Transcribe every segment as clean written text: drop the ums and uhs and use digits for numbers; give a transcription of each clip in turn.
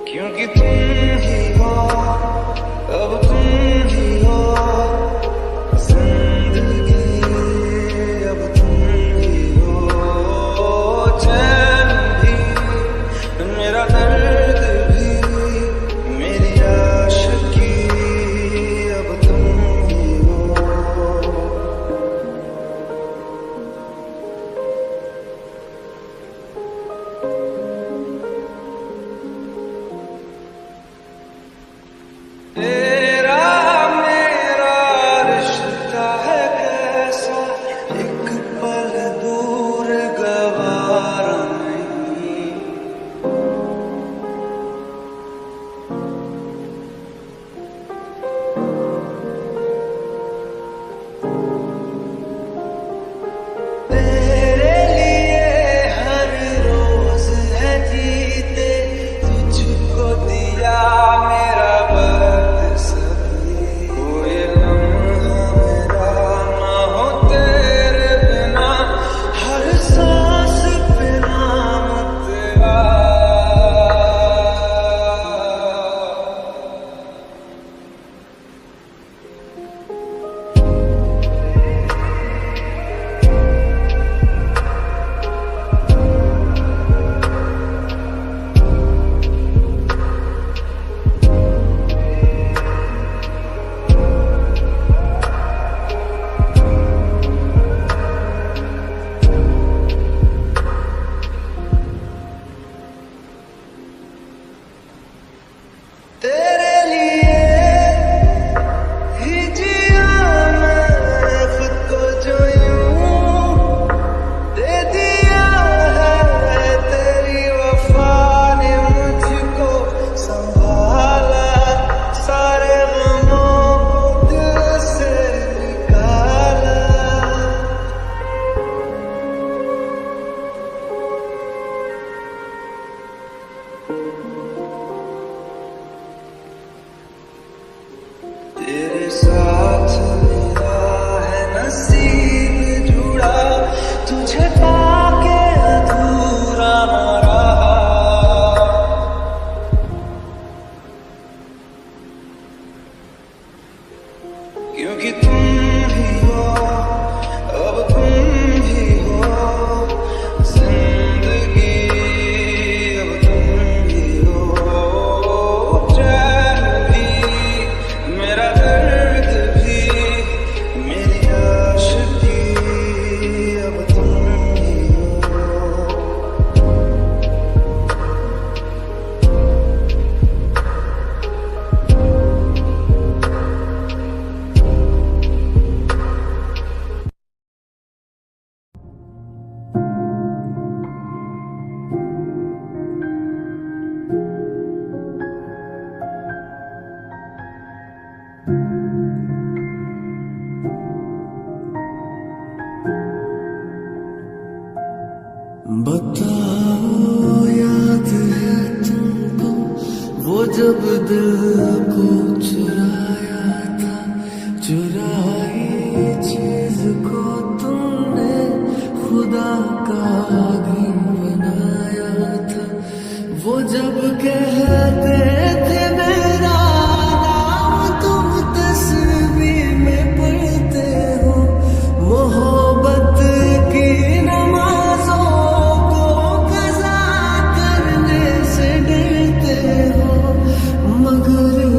क्योंकि तुम ही हो, अब तुम ही हो जिंदगी, अब तुम ही हो चैन भी, मेरा दर्द भी, मेरी आशिकी, अब तुम ही हो। तेरा मेरा रिश्ता है कैसा, एक पल दूर गवारा नहीं। तेरे लिए हर रोज है जीते, तुझको दिया मेरा वक्त सभी, कोई लम्हा मेरा ना हो तेरे बिना, हर सांस पे नाम तेरा। तेरे लिए ही जिया मैं खुद को, जो यूं दे दिया है तेरी वफा ने मुझको संभाला, सारे गमों को दिल से निकाला। तेरे साथ मेरा है नसीब जुड़ा, तुझे पाके अधूरा ना रहा, क्योंकि तुम ही हो, अब तुम ही हो जिंदगी, अब तुम ही हो चैन भी, मेरा दर्द भी, मेरी आशिकी, अब तुम ही हो। बताओ याद है तुमको वो जब दिल को चुराया था, चुराई चीज को तुमने खुदा का घर बनाया था, वो जब कहते थे मेरा नाम तुम तस्वीर में पढ़ते हो, मोहब्बत की नमाजों को कज़ा करने से डरते हो, मगर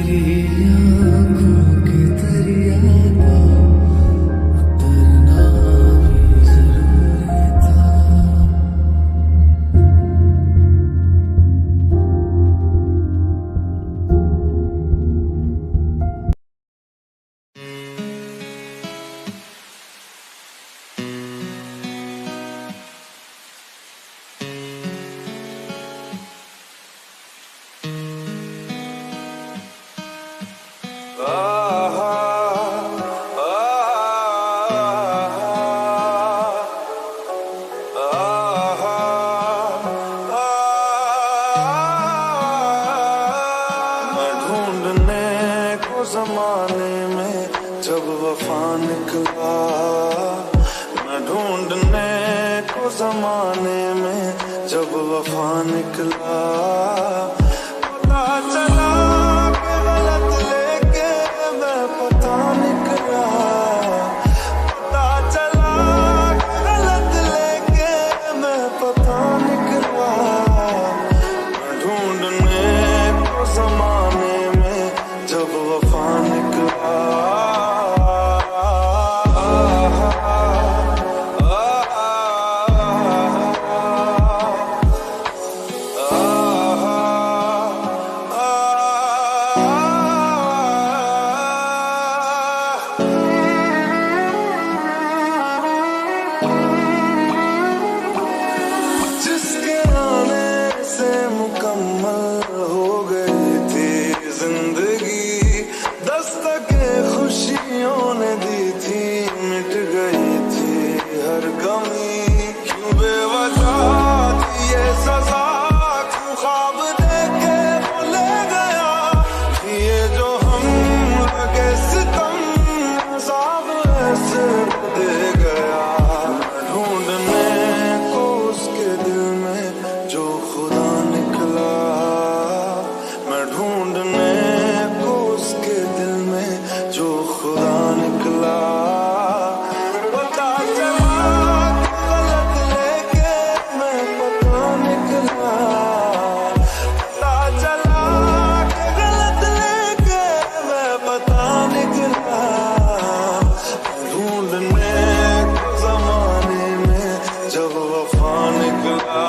तेरी आंखों के दरिया का उतरना भी जरूरी था। मैं ढूंढने को जमाने में जब वफा निकला, मैं ढूंढने को जमाने में जब वफा निकला, पता चला कि गलत लेके मैं पता निकला, पता चला कि गलत लेके मैं पता निकला। मैं ढूंढने को जमाने में जब वफा निकला, जिसके आने से मुकम्मल हो गई थी जिंदगी, दस्तके खुशियों ने दी थी, मिट गई थी हर गमी। क्यों बेवजह थी ये सजा, क्यों ख्वाब देके वो ले गया, ये जो हम लगे सितम अज़ाब ऐसे दे गया। ढूंढने को उसके दिल में जो खुदा निकला, मैं ढूंढने को उसके दिल में जो खुदा निकला, पता चला कि गलत लेके मैं पता निकला, पता चला कि गलत लेके मैं पता निकला। ढूंढने को जमाने में जब वफा निकला,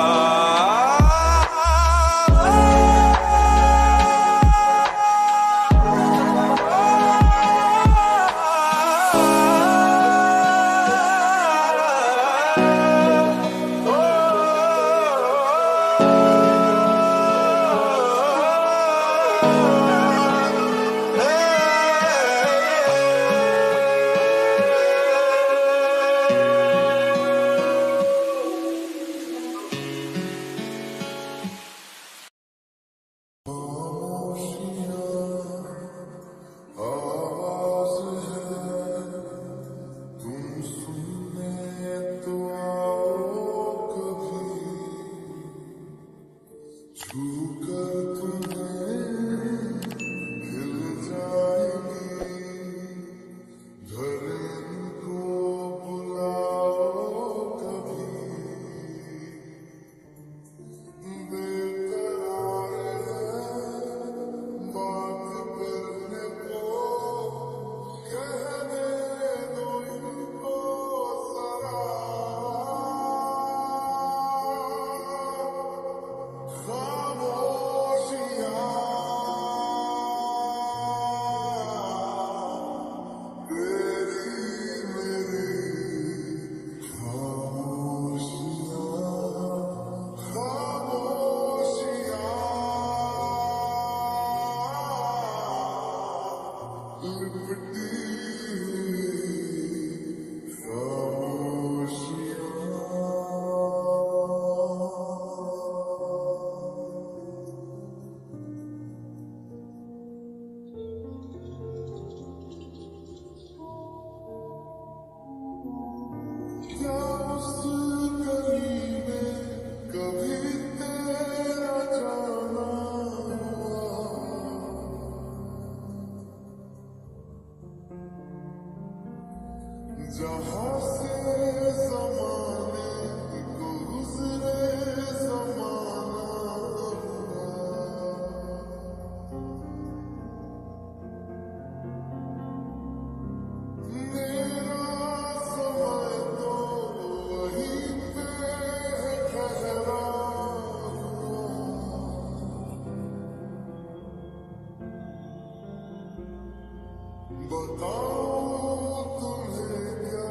बताऊं तुम्हें क्या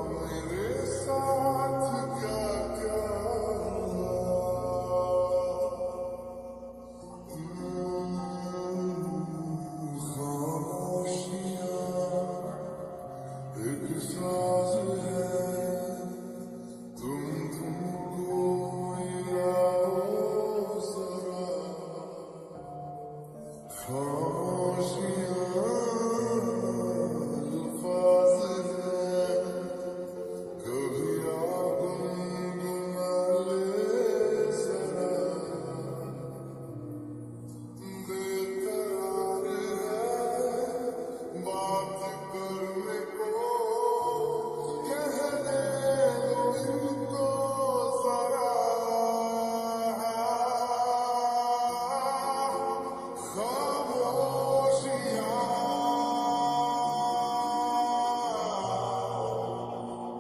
मेरे साथ क्या क्या हुआ। खामोशियां एक साज है, तुमको मिलाओ जरा। खामोशियां अल्फाज है, कभी आप गुनगुना ले जरा। बेकरार है बात करने को, कहने दो इनको जरा। खामोशियां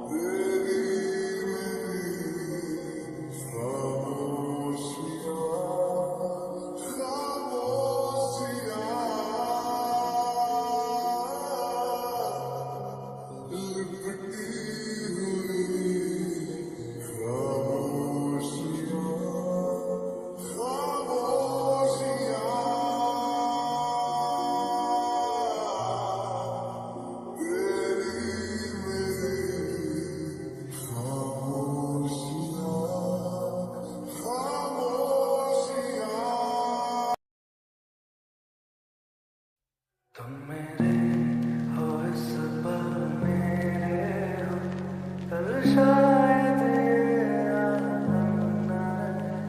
तेरी मेरी खामोशियां, लिपटी हुई खामोशियां, खामोशियां तेरी मेरी खामोशियां, खामोशियां। तुम मेरे हो इस पल मेरे हो, कल शायद ये आलम न रहे।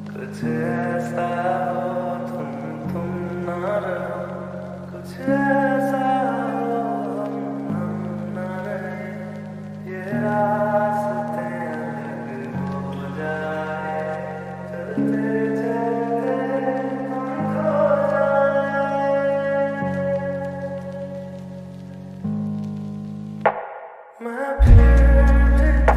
कुछ ऐसा हो तुम न रहो, कुछ ऐसा हो हम न रहे। ये रास्ते अलग हो जाए, चलते चलते हम खो जाए। मैं फिर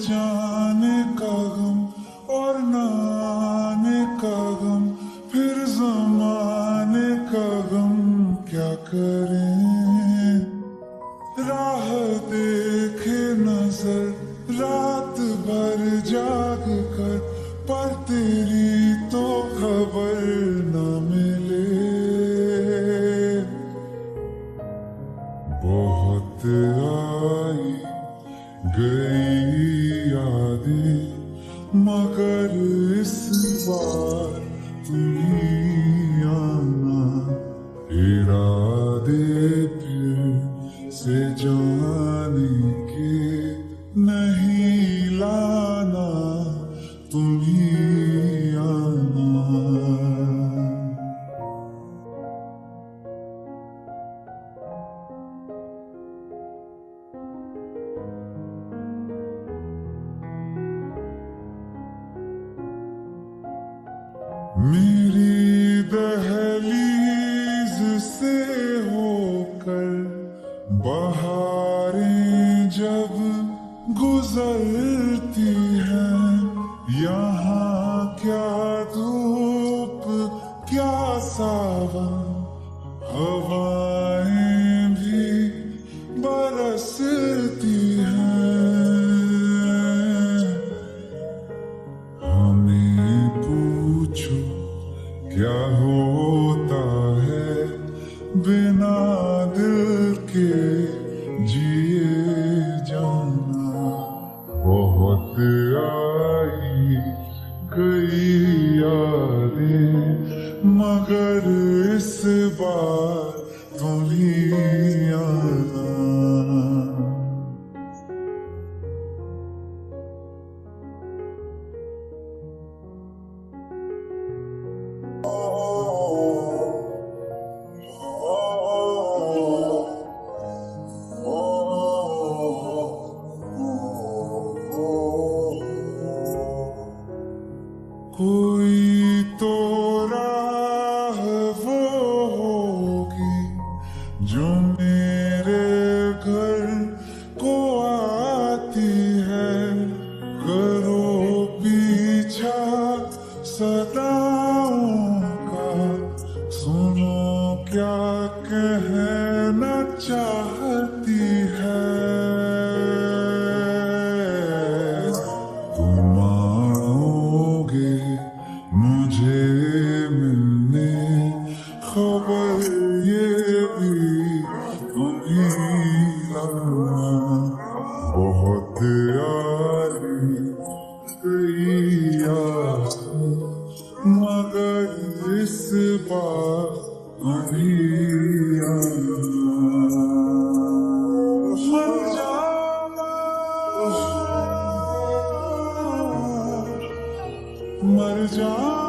जाने का गम और ना आने का गम, फिर जमाने का गम क्या करें। राह देखे नजर रात भर जाग कर, पर तेरी तो खबर न मिले। बहुत आई गई यादें, मगर इस बार तुम ही आना। इरादे फिर से जाने के नहीं लाना, तुम ही आना। मेरी दहलीज से होकर बहारें जब गुजरती हैं, यहाँ क्या धूप क्या सावन, हवाएं भी बरसती हैं। हमें पूछो क्या होता है बिना दिल के जिए जाना। बहुत आई गई यादें, मगर इस बार तुम ही आना। कोई तो राह वो होगी जो मेरे घर को आती है। करो पीछा सदाओं का, सुनो क्या कहना चाहती है। तुम आओगे मुझे मिलने, खबर ये भी तुम ही लाना। बहुत आई गई यादें, मगर इस बार तुम ही आना। मर जाना, मर जाना।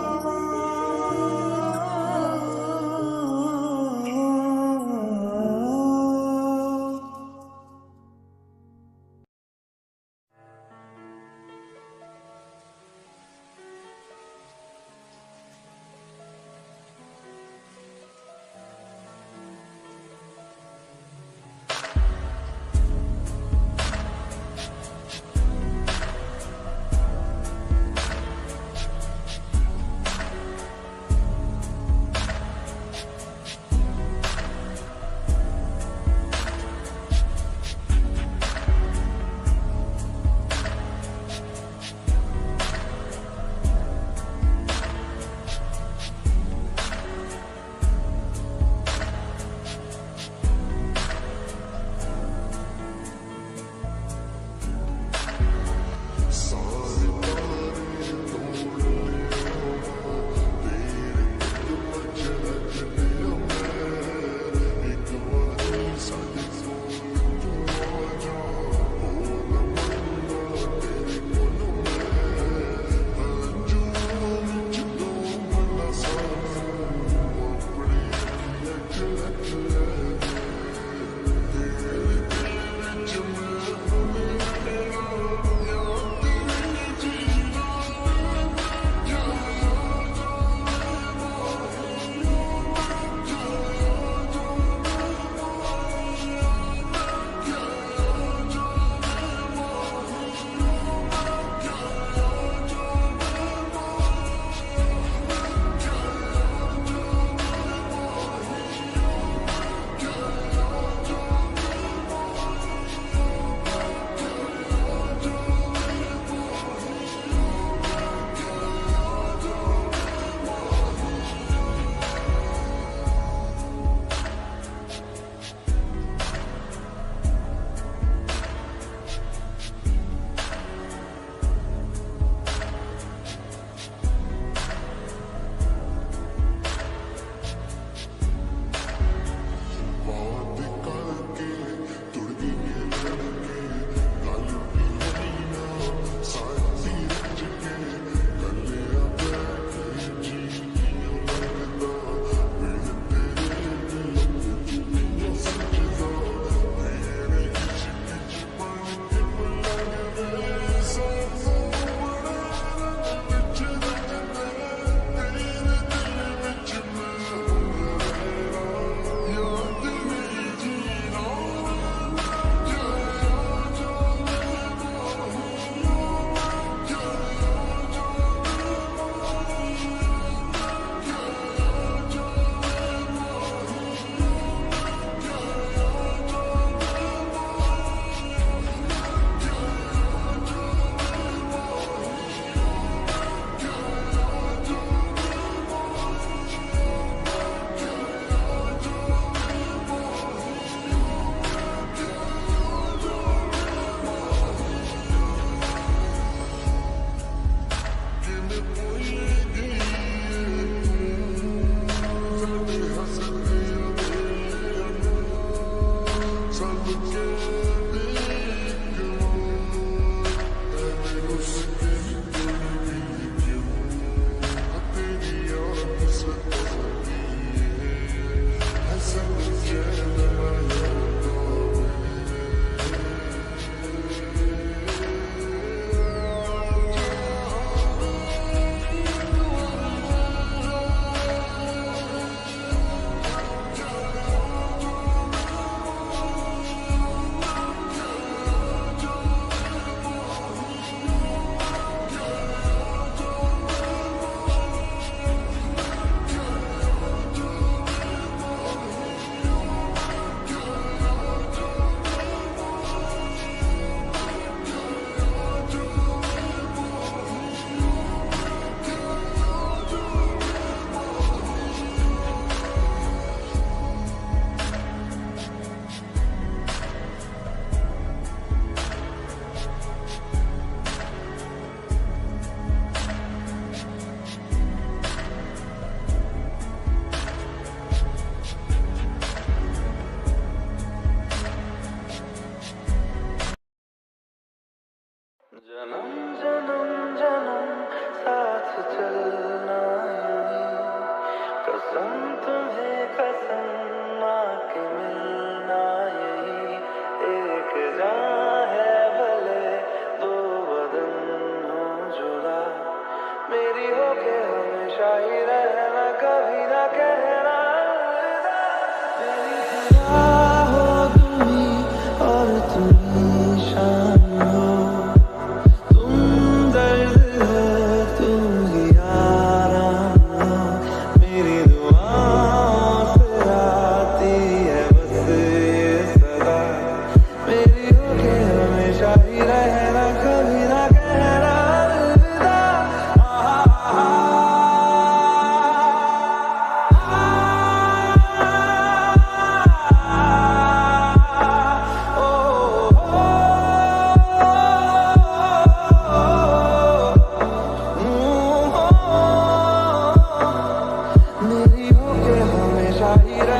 जाहिर